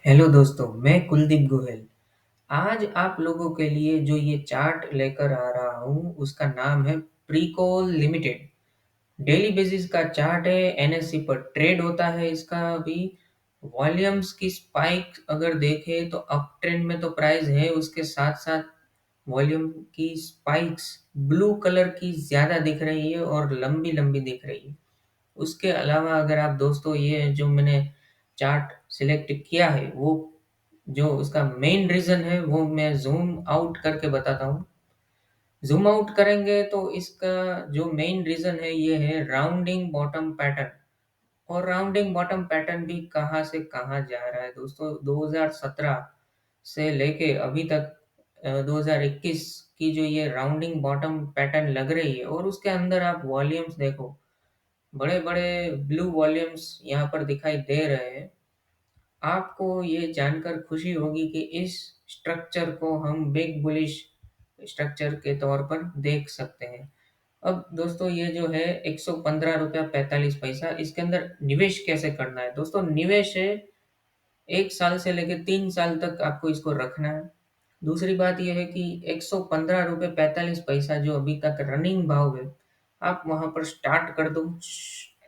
Hello दोस्तों, मैं कुलदीप गोयल। आज आप लोगों के लिए जो ये चार्ट लेकर आ रहा हूँ, उसका नाम है प्रीकॉल लिमिटेड। डेली बेसिस का चार्ट है, एनएससी पर ट्रेड होता है इसका अभी। वॉल्यूम्स की स्पाइक अगर देखें तो अप ट्रेंड में तो प्राइस है, उसके साथ साथ वॉल्यूम की स्पाइक्स ब्लू कलर की ज़्यादा दिख रही है और लंबी लंबी दिख रही है। उसके अलावा अगर आप दोस्तों ये जो मैंने चार्ट सिलेक्ट किया है, वो जो उसका मेन रीज़न है वो मैं ज़ूम आउट करके बताता हूँ। ज़ूम आउट करेंगे तो इसका जो मेन रीज़न है ये है राउंडिंग बॉटम पैटर्न। और राउंडिंग बॉटम पैटर्न भी कहाँ से कहाँ जा रहा है दोस्तों। 2017 से लेके अभी तक 2021 की जो ये राउंडिंग बॉटम पैटर्न लग रही है, और उसके अंदर आप वॉल्यूम्स देखो, बड़े बड़े ब्लू वॉल्यूम्स यहाँ पर दिखाई दे रहे हैं। आपको ये जानकर खुशी होगी कि इस स्ट्रक्चर को हम बिग बुलिश स्ट्रक्चर के तौर पर देख सकते हैं। अब दोस्तों ये जो है 115 रुपया 45 पैसा, इसके अंदर निवेश कैसे करना है दोस्तों। निवेश है 1 साल से लेकर 3 साल तक आपको इसको रखना है। दूसरी बात यह है कि 115 रुपये 45 पैसा जो अभी तक रनिंग भाव है, आप वहां पर स्टार्ट कर दो।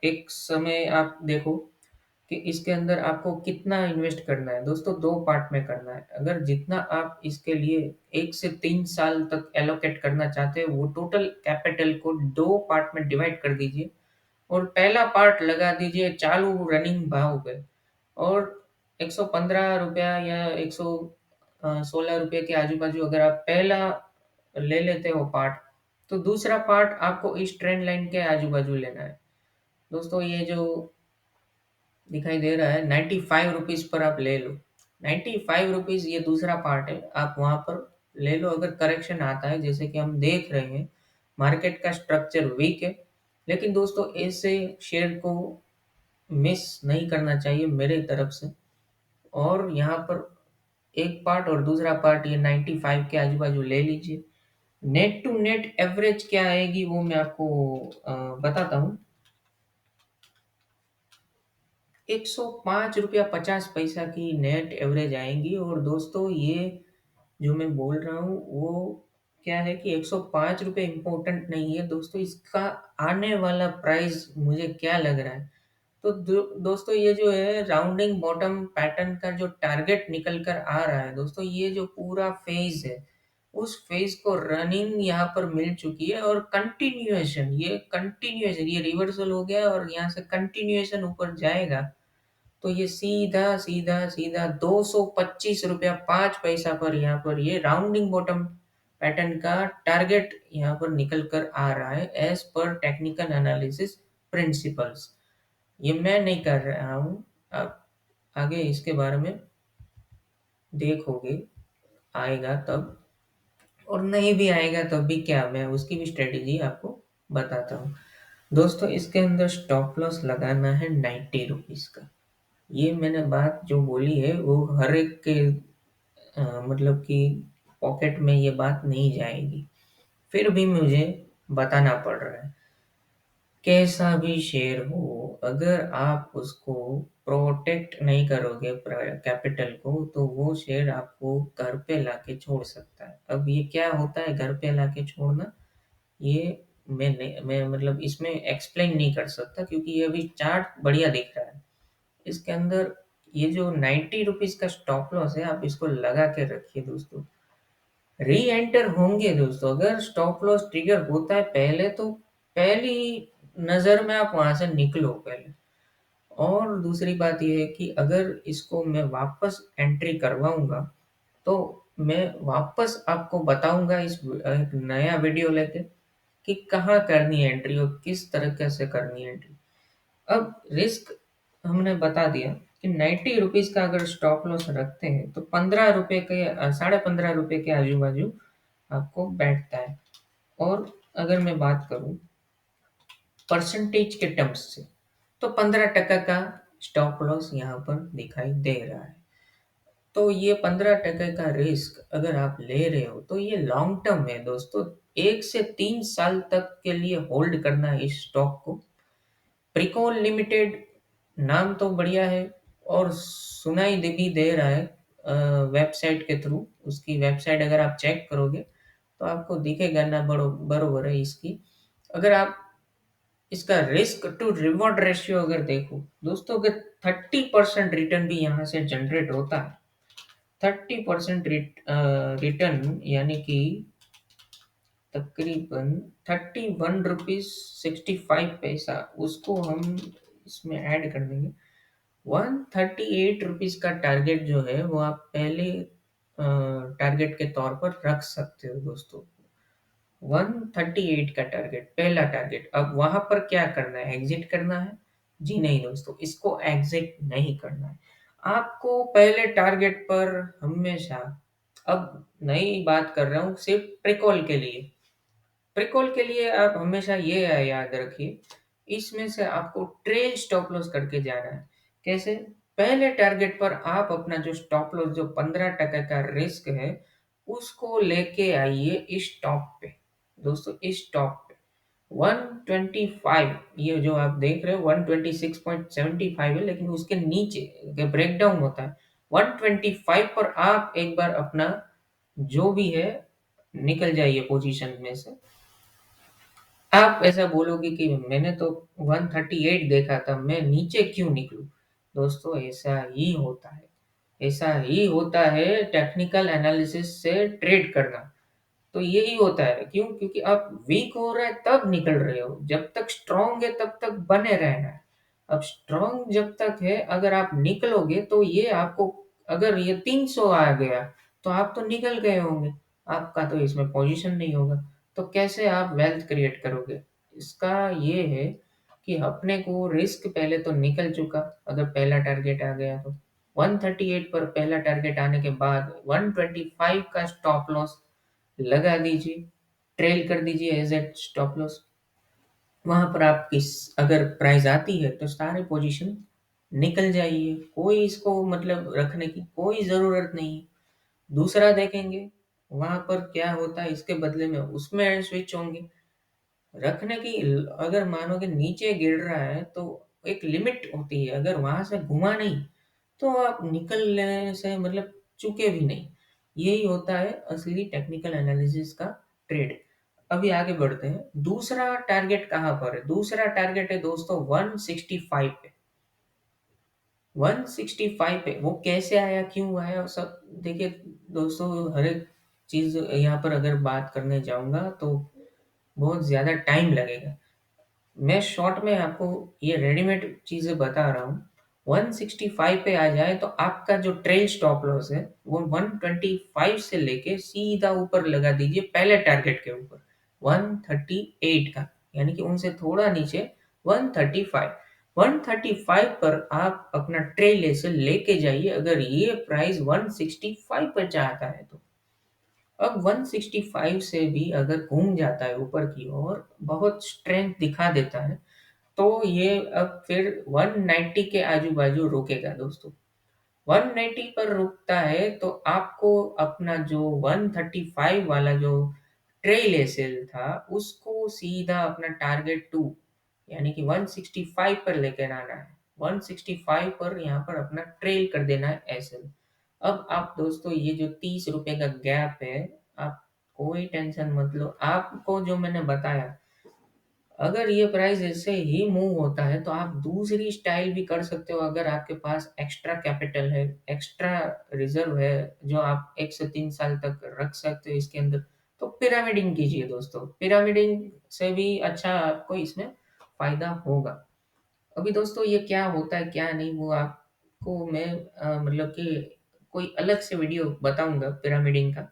एक समय आप देखो कि इसके अंदर आपको कितना इन्वेस्ट करना है दोस्तों। 2 पार्ट में करना है। अगर जितना आप इसके लिए 1 से 3 साल तक एलोकेट करना चाहते हैं, वो टोटल कैपिटल को 2 पार्ट में डिवाइड कर दीजिए। और पहला पार्ट लगा दीजिए चालू रनिंग भाव पे। और 115 रुपया या 116 रुपये के आजू-बाजू अगर आप पहला ले लेते हो पार्ट, तो दूसरा पार्ट आपको इस ट्रेंड लाइन के आजू-बाजू लेना है। दोस्तों ये जो दिखाई दे रहा है 95 रुपीज़ पर आप ले लो। 95 रुपीज़ ये दूसरा पार्ट है, आप वहाँ पर ले लो। अगर करेक्शन आता है जैसे कि हम देख रहे हैं, मार्केट का स्ट्रक्चर वीक है, लेकिन दोस्तों ऐसे शेयर को मिस नहीं करना चाहिए मेरे तरफ से। और यहाँ पर एक पार्ट और दूसरा पार्ट ये 95 के आजू-बाजू ले लीजिए। नेट टू नेट एवरेज क्या आएगी वो मैं आपको बताता हूँ। 105 रुपया 50 पैसा की नेट एवरेज आएँगी। और दोस्तों ये जो मैं बोल रहा हूँ वो क्या है कि 105 रुपये इम्पोर्टेंट नहीं है दोस्तों, इसका आने वाला प्राइस मुझे क्या लग रहा है। तो दोस्तों ये जो है राउंडिंग बॉटम पैटर्न का जो टारगेट निकल कर आ रहा है दोस्तों, ये जो पूरा फेज है, उस फेज को रनिंग यहाँ पर मिल चुकी है। और कंटिन्यूएशन ये रिवर्सल हो गया और यहाँ से कंटिन्यूएशन ऊपर जाएगा। तो ये सीधा सीधा सीधा 225 रुपया 5 पैसा पर यहाँ पर ये राउंडिंग बॉटम पैटर्न का टारगेट यहाँ पर निकल कर आ रहा है as per technical analysis principles. ये मैं नहीं कर रहा हूँ, आप आगे इसके बारे में देखोगे, आएगा तब। और नहीं भी आएगा तब भी क्या, मैं उसकी भी स्ट्रेटेजी आपको बताता हूँ। दोस्तों इसके अंदर स्टॉप लॉस लगाना है 90 रुपीज़ का। ये मैंने बात जो बोली है वो हर एक के मतलब कि पॉकेट में ये बात नहीं जाएगी, फिर भी मुझे बताना पड़ रहा है। कैसा भी शेयर हो, अगर आप उसको प्रोटेक्ट नहीं करोगे कैपिटल को, तो वो शेयर आपको घर पे लाके छोड़ सकता है। अब ये क्या होता है घर पे लाके छोड़ना, ये मैं मतलब इसमें एक्सप्लेन नहीं कर सकता, क्योंकि ये अभी चार्ट बढ़िया दिख रहा है। इसके अंदर ये जो 90 रुपीज़ का स्टॉप लॉस है, आप इसको लगा के रखिए दोस्तों। री एंटर होंगे दोस्तों, अगर स्टॉप लॉस ट्रिगर होता है पहले, तो पहली नज़र में आप वहाँ से निकलो पहले। और दूसरी बात ये है कि अगर इसको मैं वापस एंट्री करवाऊँगा, तो मैं वापस आपको बताऊँगा एक नया वीडियो लेके कि कहाँ करनी है एंट्री और किस तरीके से करनी है एंट्री। अब रिस्क हमने बता दिया कि 90 रुपीज़ का अगर स्टॉप लॉस रखते हैं, तो 15 रुपए के साढ़े 15 रुपए के आजू-बाजू आपको बैठता है। और अगर मैं बात करूँ परसेंटेज के टर्म्स से, तो 15% का स्टॉप लॉस यहाँ पर दिखाई दे रहा है। तो ये 15% का रिस्क अगर आप ले रहे हो, तो ये लॉन्ग टर्म है दोस्तों। 1 से 3 साल तक के लिए होल्ड करना है इस स्टॉक को। प्रिकॉल लिमिटेड नाम तो बढ़िया है, और सुनाई दे भी दे रहा है वेबसाइट के थ्रू। उसकी वेबसाइट अगर आप चेक करोगे तो आपको दिखेगा ना, बरोबर है इसकी। अगर आप इसका रिस्क टू रिवॉर्ड रेशियो अगर देखो दोस्तों, अगर 30% रिटर्न भी यहाँ से जनरेट होता है, 30% रिटर्न यानी कि तकरीबन 31 रुपीज 65 पैसा, उसको हम इसमें ऐड कर देंगे। 138 रुपीज का टारगेट जो है वो आप पहले टारगेट के तौर पर रख सकते हो दोस्तों। 138 का टारगेट, पहला टारगेट। अब वहां पर क्या करना है, एग्जिट करना है? जी नहीं दोस्तों, इसको एग्जिट नहीं करना है। आपको पहले टारगेट पर हमेशा, अब नई बात कर रहा हूँ सिर्फ प्रिकॉल के लिए, प्रिकॉल के लिए आप हमेशा ये याद रखिए, इसमें से आपको ट्रेल स्टॉप लॉस करके जाना है। कैसे? पहले टारगेट पर आप अपना जो स्टॉप लॉस, जो 15% का रिस्क है, उसको लेके आइए इस टॉप पे दोस्तों, इस टॉप पे 125। ये जो आप देख रहे हो 126.75 है, लेकिन उसके नीचे ब्रेक डाउन होता है। 125 पर आप एक बार अपना जो भी है निकल जाइए पोजीशन में से। आप ऐसा बोलोगे कि मैंने तो 138 देखा था, मैं नीचे क्यों निकलूं? दोस्तों ऐसा ही होता है, ऐसा ही होता है टेक्निकल एनालिसिस से ट्रेड करना। तो यही होता है, क्यों? क्योंकि आप वीक हो रहा है तब निकल रहे हो, जब तक स्ट्रांग है तब तक बने रहना है। अब स्ट्रांग जब तक है, अगर आप निकलोगे तो ये आपको, अगर ये 300 आ गया तो आप तो निकल गए होंगे, आपका तो इसमें पोजीशन नहीं होगा। तो कैसे आप वेल्थ क्रिएट करोगे? इसका ये है कि अपने को रिस्क पहले तो निकल चुका, अगर पहला टारगेट आ गया तो 138 पर पहला टारगेट आने के बाद 125 का स्टॉप लॉस लगा दीजिए, ट्रेल कर दीजिए एज ए स्टॉप लॉस। वहां पर आप किस, अगर प्राइस आती है तो सारे पोजीशन निकल जाइए, कोई इसको मतलब रखने की कोई जरूरत नहीं है। दूसरा देखेंगे वहां पर क्या होता है, इसके बदले में उसमें स्विच होंगे रखने की। अगर मानो कि नीचे गिर रहा है तो एक लिमिट होती है, अगर वहां से घुमा नहीं तो आप निकलने से मतलब चूके भी नहीं। यही होता है असली टेक्निकल एनालिसिस का ट्रेड। अभी आगे बढ़ते हैं, दूसरा टारगेट कहाँ पर है? दूसरा टारगेट है दोस्तों 165 पे। 165 पे वो कैसे आया, क्यों आया, वो सब देखिए दोस्तों। हर एक चीज यहाँ पर अगर बात करने जाऊंगा तो बहुत ज्यादा टाइम लगेगा। मैं शॉर्ट में आपको ये रेडीमेड चीजें बता रहा हूँ। 165 पे आ जाए तो आपका जो ट्रेल स्टॉप लॉस है वो 125 से लेके सीधा ऊपर लगा दीजिए पहले टारगेट के ऊपर, 138 का, यानी कि उनसे थोड़ा नीचे 135। 135 पर आप अपना ट्रेल ऐसे लेके जाइए, अगर ये प्राइस 165 पर जाता है तो। अब 165 से भी अगर घूम जाता है ऊपर की ओर, बहुत स्ट्रेंथ दिखा देता है, तो ये अब फिर 190 के आजू-बाजू रुकेगा दोस्तों। 190 पर रुकता है तो आपको अपना जो 135 वाला जो ट्रेल एसएल था, उसको सीधा अपना टारगेट 2 यानी कि 165 पर लेकर आना है। 165 पर यहाँ पर अपना ट्रेल कर देना है एसएल। अब आप दोस्तों ये जो 30 रुपए का गैप है, आप कोई टेंशन मत लो। आपको जो मैंने बताया, अगर ये प्राइस ऐसे ही मूव होता है तो आप दूसरी स्टाइल भी कर सकते हो। अगर आपके पास एक्स्ट्रा कैपिटल है, एक्स्ट्रा रिजर्व है, जो आप 1 से 3 साल तक रख सकते हो इसके अंदर, तो पिरामिडिंग कीजिए दोस्तों। पिरामिडिंग से भी अच्छा आपको इसमें फायदा होगा। अभी दोस्तों ये क्या होता है क्या नहीं, वो आपको मैं मतलब कि कोई अलग से वीडियो बताऊंगा पिरामिडिंग का।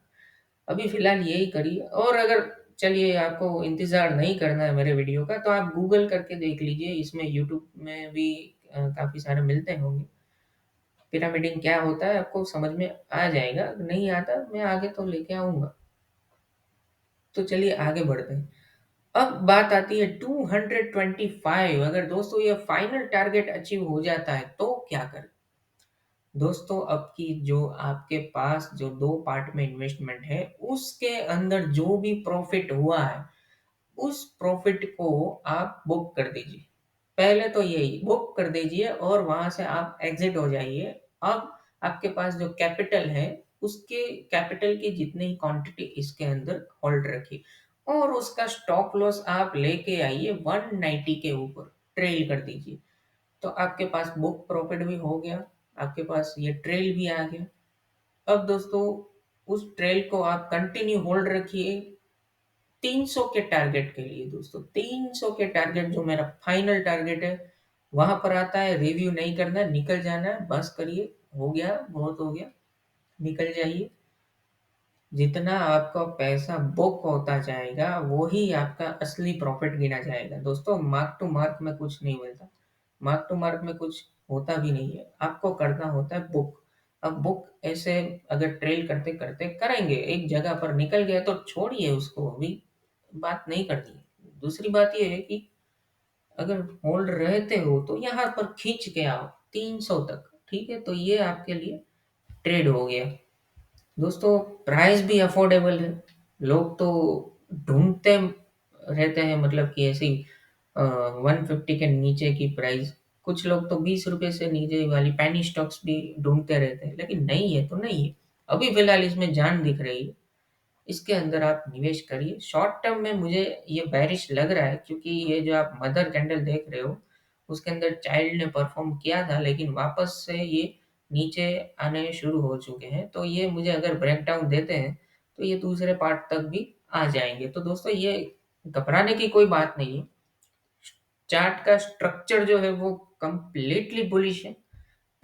अभी फिलहाल यही करिए। और अगर चलिए आपको इंतज़ार नहीं करना है मेरे वीडियो का, तो आप गूगल करके देख लीजिए, इसमें यूट्यूब में भी काफ़ी सारे मिलते होंगे। पिरामिडिंग क्या होता है आपको समझ में आ जाएगा, नहीं आता मैं आगे तो लेके आऊँगा। तो चलिए आगे बढ़ते हैं। अब बात आती है 225। अगर दोस्तों ये फाइनल टारगेट अचीव हो जाता है तो क्या करें? दोस्तों अब की जो आपके पास जो 2 पार्ट में इन्वेस्टमेंट है, उसके अंदर जो भी प्रॉफ़िट हुआ है, उस प्रॉफ़िट को आप बुक कर दीजिए। पहले तो यही बुक कर दीजिए और वहां से आप एग्जिट हो जाइए। अब आपके पास जो कैपिटल है, उसके कैपिटल की जितनी क्वांटिटी इसके अंदर होल्ड रखिए, और उसका स्टॉप लॉस आप लेके आइए 190 के ऊपर, ट्रेल कर दीजिए। तो आपके पास बुक प्रॉफिट भी हो गया, आपके पास ये ट्रेल भी आ गया। अब दोस्तों, उस ट्रेल को आप कंटिन्यू होल्ड रखिए 300 के टारगेट के लिए। दोस्तों 300 के टारगेट जो मेरा फाइनल टारगेट है, वहां पर आता है। रिव्यू नहीं करना, निकल जाना है, बस करिए। हो गया, बहुत हो गया, निकल जाइए। जितना आपका पैसा बुक होता जाएगा, वो ही आपका असली प्रॉफिट गिना जाएगा। दोस्तों मार्क टू मार्क में कुछ नहीं मिलता, मार्क टू मार्क में कुछ होता भी नहीं है। आपको करना होता है बुक। अब बुक ऐसे अगर ट्रेल करते करते करेंगे, एक जगह पर निकल गया तो छोड़िए उसको, अभी बात नहीं करनी है। दूसरी बात ये है कि अगर होल्ड रहते हो तो यहाँ पर खींच के आओ 300 तक, ठीक है? तो ये आपके लिए ट्रेड हो गया। दोस्तों प्राइस भी अफोर्डेबल है। लोग तो ढूंढते रहते हैं, मतलब कि ऐसी 150 के नीचे की प्राइस। कुछ लोग तो 20 रुपए से नीचे वाली पैनी स्टॉक्स भी ढूंढते रहते हैं, लेकिन नहीं है तो नहीं है। अभी फिलहाल इसमें जान दिख रही है, इसके अंदर आप निवेश करिए। शॉर्ट टर्म में मुझे ये बेरिश लग रहा है, क्योंकि ये जो आप मदर कैंडल देख रहे हो, उसके अंदर चाइल्ड ने परफॉर्म किया था, लेकिन वापस से ये नीचे आने शुरू हो चुके हैं। तो ये मुझे अगर ब्रेक डाउन देते हैं तो ये दूसरे पार्ट तक भी आ जाएंगे। तो दोस्तों ये घबराने की कोई बात नहीं है। चार्ट का स्ट्रक्चर जो है वो कंप्लीटली बुलिश है।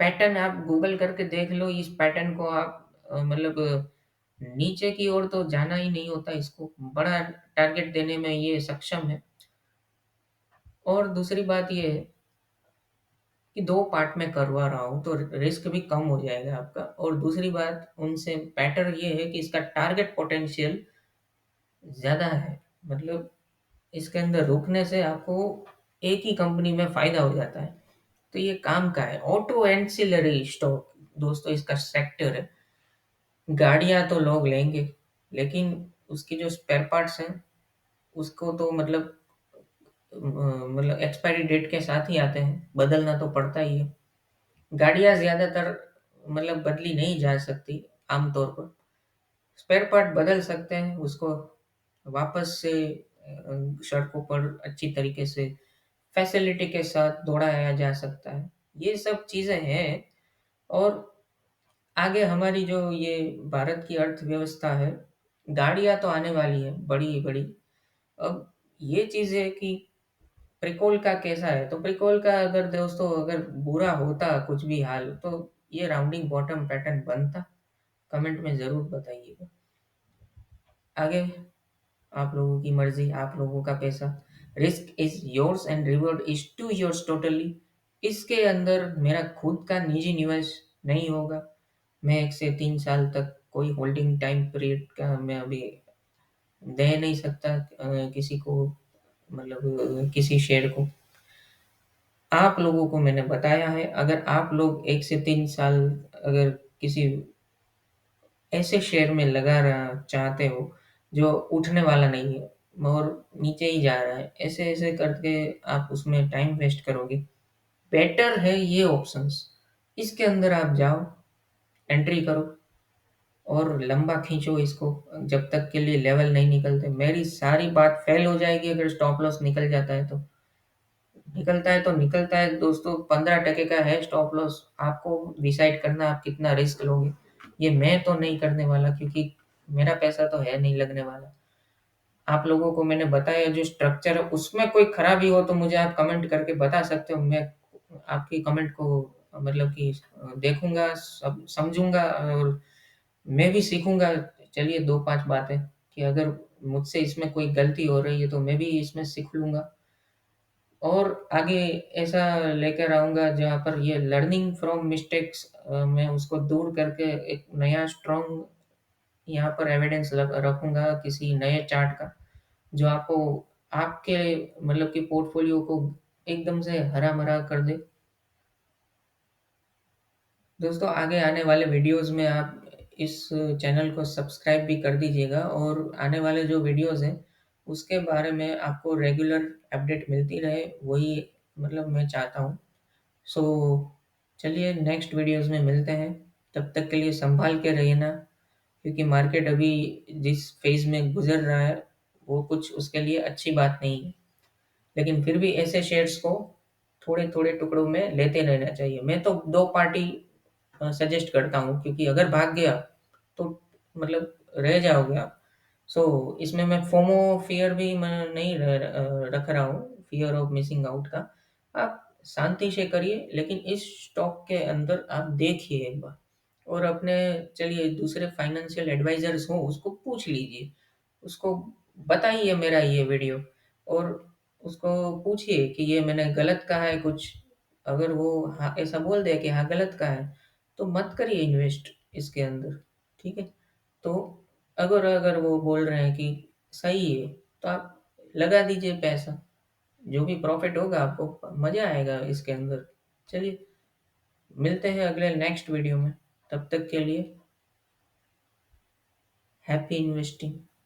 पैटर्न आप गूगल करके देख लो, इस पैटर्न को आप मतलब नीचे की ओर तो जाना ही नहीं होता, इसको बड़ा टारगेट देने में ये सक्षम है। और दूसरी बात ये है कि दो पार्ट में करवा रहा हूँ तो रिस्क भी कम हो जाएगा आपका। और दूसरी बात उनसे बेटर ये है कि इसका टारगेट पोटेंशियल ज़्यादा है। मतलब इसके अंदर रुकने से आपको एक ही कंपनी में फ़ायदा हो जाता है। तो ये काम का है। ऑटो एंसिलरी स्टॉक दोस्तों इसका सेक्टर है। गाड़ियाँ तो लोग लेंगे, लेकिन उसकी जो स्पेयर पार्ट्स हैं, उसको तो मतलब एक्सपायरी डेट के साथ ही आते हैं, बदलना तो पड़ता ही है। गाड़ियाँ ज़्यादातर मतलब बदली नहीं जा सकती आमतौर पर। स्पेयर पार्ट बदल सकते हैं, उसको वापस से सड़कों पर अच्छी तरीके से फैसिलिटी के साथ दौड़ाया जा सकता है। ये सब चीज़ें हैं। और आगे हमारी जो ये भारत की अर्थव्यवस्था है, गाड़ियाँ तो आने वाली है बड़ी-बड़ी। अब ये चीज़ है कि प्रिकोल का कैसा है? तो प्रिकोल का अगर दोस्तों अगर बुरा होता कुछ भी हाल, तो ये राउंडिंग बॉटम पैटर्न बनता। कमेंट में ज़रूर बताइएगा। आगे आप लोगों की मर्ज़ी, आप लोगों का पैसा। Risk is yours and reward is too yours totally. इसके अंदर मेरा खुद का निजी निवेश नहीं होगा। मैं 1 से 3 साल तक कोई होल्डिंग टाइम पीरियड का मैं अभी दे नहीं सकता किसी को, मतलब किसी शेयर को। आप लोगों को मैंने बताया है, अगर आप लोग 1 से 3 साल अगर किसी ऐसे शेयर में लगा रहा चाहते हो जो उठने वाला नहीं है और नीचे ही जा रहा है, ऐसे-ऐसे करके आप उसमें टाइम वेस्ट करोगे। बेटर है ये ऑप्शंस, इसके अंदर आप जाओ, एंट्री करो और लंबा खींचो इसको जब तक के लिए लेवल नहीं निकलते। मेरी सारी बात फेल हो जाएगी अगर स्टॉप लॉस निकल जाता है तो। निकलता है तो निकलता है दोस्तों, 15% का है स्टॉप लॉस। आपको डिसाइड करना आप कितना रिस्क लोगे। ये मैं तो नहीं करने वाला, क्योंकि मेरा पैसा तो है नहीं लगने वाला। आप लोगों को मैंने बताया जो स्ट्रक्चर है, उसमें कोई खराबी हो तो मुझे आप कमेंट करके बता सकते हो। मैं आपकी कमेंट को मतलब कि देखूँगा, सब समझूँगा और मैं भी सीखूँगा। चलिए 2-5 बातें कि अगर मुझसे इसमें कोई गलती हो रही है तो मैं भी इसमें सीख लूँगा। और आगे ऐसा लेकर आऊँगा जहाँ पर ये लर्निंग फ्रॉम मिस्टेक्स मैं उसको दूर करके एक नया स्ट्रॉन्ग यहाँ पर एविडेंस रखूँगा किसी नए चार्ट का, जो आपको आपके मतलब कि पोर्टफोलियो को एकदम से हरा-भरा कर दे। दोस्तों आगे आने वाले वीडियोस में आप इस चैनल को सब्सक्राइब भी कर दीजिएगा, और आने वाले जो वीडियोस हैं उसके बारे में आपको रेगुलर अपडेट मिलती रहे, वही मतलब मैं चाहता हूँ। सो चलिए नेक्स्ट वीडियोस में मिलते हैं। तब तक के लिए संभाल के रहिए ना, क्योंकि मार्केट अभी जिस फेज में गुजर रहा है वो कुछ उसके लिए अच्छी बात नहीं है। लेकिन फिर भी ऐसे शेयर्स को थोड़े थोड़े टुकड़ों में लेते रहना चाहिए। मैं तो दो पार्टी सजेस्ट करता हूँ, क्योंकि अगर भाग गया तो मतलब रह जाओगे आप। सो इसमें मैं फोमो फियर भी मैं नहीं रख रहा हूँ, फियर ऑफ मिसिंग आउट का। आप शांति से करिए, लेकिन इस स्टॉक के अंदर आप देखिए एक बार। और अपने चलिए दूसरे फाइनेंशियल एडवाइजर्स हो उसको पूछ लीजिए, उसको बताइए मेरा ये वीडियो, और उसको पूछिए कि ये मैंने गलत कहा है कुछ। अगर वो हाँ ऐसा बोल दे कि हाँ गलत कहा है, तो मत करिए इन्वेस्ट इसके अंदर। ठीक है। तो अगर अगर वो बोल रहे हैं कि सही है, तो आप लगा दीजिए पैसा। जो भी प्रॉफिट होगा आपको मजा आएगा इसके अंदर। चलिए मिलते हैं अगले नेक्स्ट वीडियो में। तब तक के लिए हैप्पी इन्वेस्टिंग।